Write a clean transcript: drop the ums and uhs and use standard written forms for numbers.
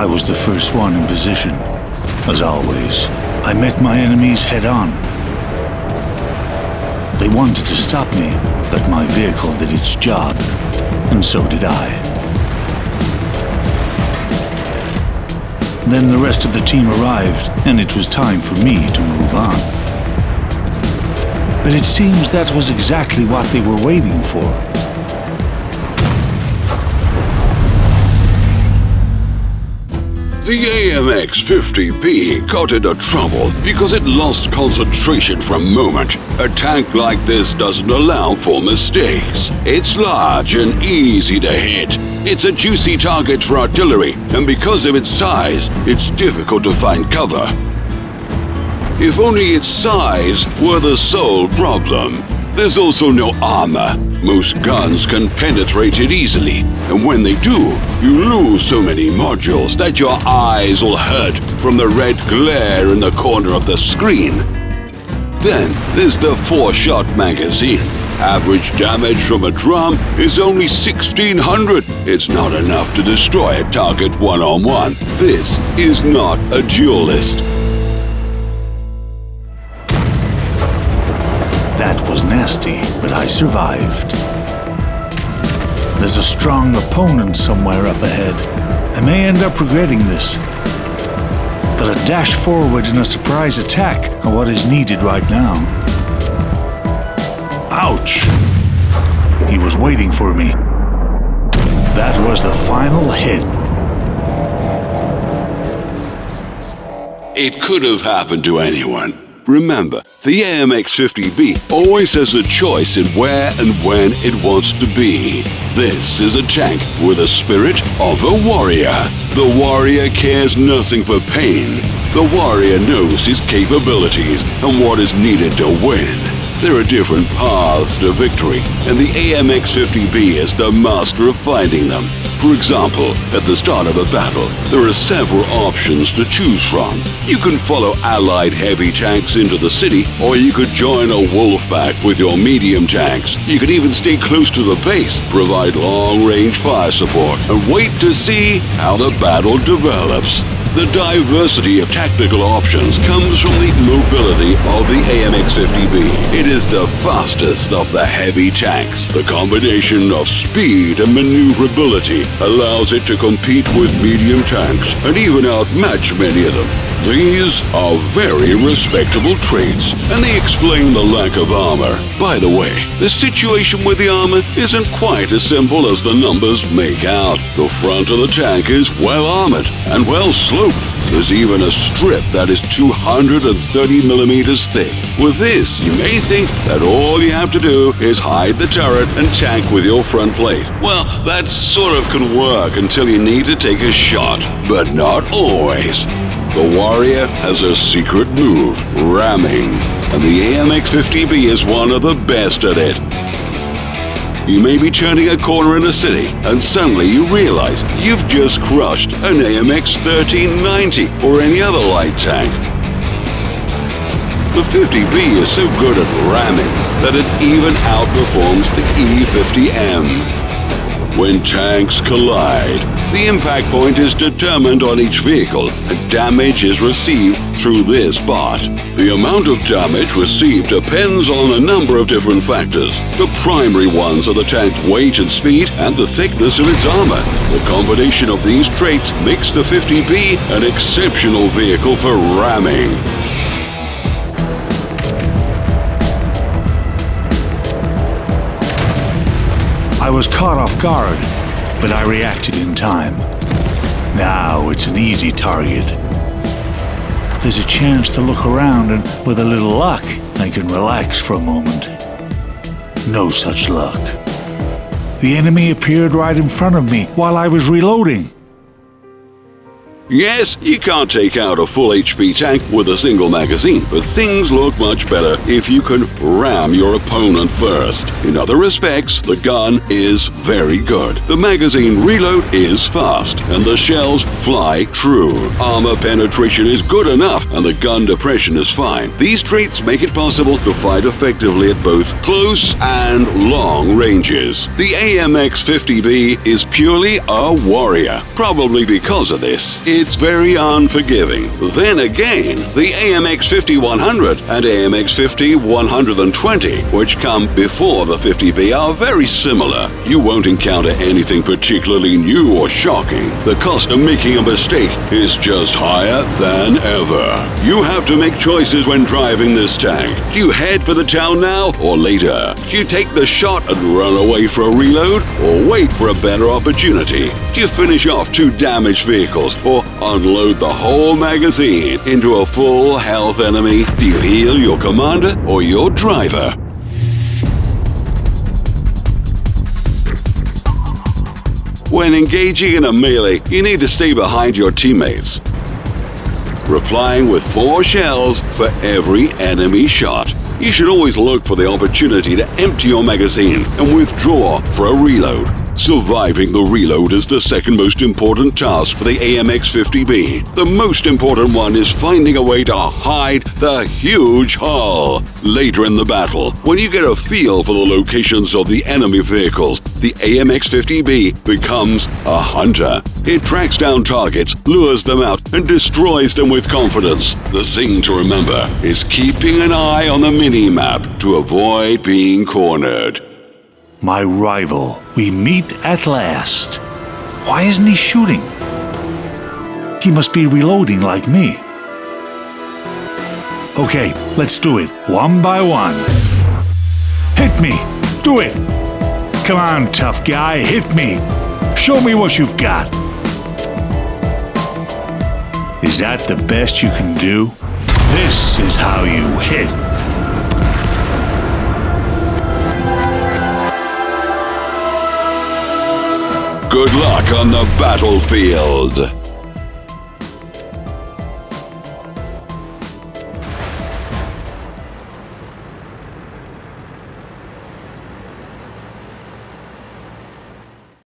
I was the first one in position. As always, I met my enemies head-on. They wanted to stop me, but my vehicle did its job, and so did I. Then the rest of the team arrived, and it was time for me to move on. But it seems that was exactly what they were waiting for. The AMX 50B got into trouble because it lost concentration for a moment. A tank like this doesn't allow for mistakes. It's large and easy to hit. It's a juicy target for artillery, and because of its size, it's difficult to find cover. If only its size were the sole problem. There's also no armor. Most guns can penetrate it easily, and when they do, you lose so many modules that your eyes will hurt from the red glare in the corner of the screen. Then there's the 4-shot magazine. Average damage from a drum is only 1600. It's not enough to destroy a target one-on-one. This is not a duelist. That was nasty, but I survived. There's a strong opponent somewhere up ahead. I may end up regretting this. But a dash forward and a surprise attack are what is needed right now. Ouch! He was waiting for me. That was the final hit. It could have happened to anyone. Remember, the AMX 50B always has a choice in where and when it wants to be. This is a tank with the spirit of a warrior. The warrior cares nothing for pain. The warrior knows his capabilities and what is needed to win. There are different paths to victory, and the AMX 50B is the master of finding them. For example, at the start of a battle, there are several options to choose from. You can follow allied heavy tanks into the city, or you could join a wolf pack with your medium tanks. You could even stay close to the base, provide long-range fire support, and wait to see how the battle develops. The diversity of tactical options comes from the mobility of the AMX 50B. It is the fastest of the heavy tanks. The combination of speed and maneuverability allows it to compete with medium tanks and even outmatch many of them. These are very respectable traits, and they explain the lack of armor. By the way, the situation with the armor isn't quite as simple as the numbers make out. The front of the tank is well armored and well sloped. There's even a strip that is 230 millimeters thick. With this, you may think that all you have to do is hide the turret and tank with your front plate. Well, that sort of can work until you need to take a shot, but not always. The warrior has a secret move, ramming, and the AMX 50B is one of the best at it. You may be turning a corner in a city, and suddenly you realize you've just crushed an AMX 1390 or any other light tank. The 50B is so good at ramming that it even outperforms the E50M. When tanks collide, the impact point is determined on each vehicle, and damage is received through this bot. The amount of damage received depends on a number of different factors. The primary ones are the tank's weight and speed and the thickness of its armor. The combination of these traits makes the 50B an exceptional vehicle for ramming. I was caught off guard, but I reacted in time. Now it's an easy target. There's a chance to look around, and with a little luck, I can relax for a moment. No such luck. The enemy appeared right in front of me while I was reloading. Yes, you can't take out a full HP tank with a single magazine, but things look much better if you can ram your opponent first. In other respects, the gun is very good. The magazine reload is fast, and the shells fly true. Armor penetration is good enough, and the gun depression is fine. These traits make it possible to fight effectively at both close and long ranges. The AMX 50B is purely a warrior. Probably because of this, it's very unforgiving. Then again, the AMX 50-100 and AMX 50-120, which come before the 50B, are very similar. You won't encounter anything particularly new or shocking. The cost of making a mistake is just higher than ever. You have to make choices when driving this tank. Do you head for the town now or later? Do you take the shot and run away for a reload, or wait for a better opportunity? Do you finish off two damaged vehicles, or unload the whole magazine into a full health enemy? Do you heal your commander or your driver? When engaging in a melee, you need to stay behind your teammates, replying with 4 shells for every enemy shot. You should always look for the opportunity to empty your magazine and withdraw for a reload. Surviving the reload is the second most important task for the AMX 50B. The most important one is finding a way to hide the huge hull. Later in the battle, when you get a feel for the locations of the enemy vehicles, the AMX 50B becomes a hunter. It tracks down targets, lures them out, and destroys them with confidence. The thing to remember is keeping an eye on the mini-map to avoid being cornered. My rival. We meet at last. Why isn't he shooting? He must be reloading like me. Okay, let's do it, one by one. Hit me! Do it! Come on, tough guy, hit me! Show me what you've got! Is that the best you can do? This is how you hit! Good luck on the battlefield!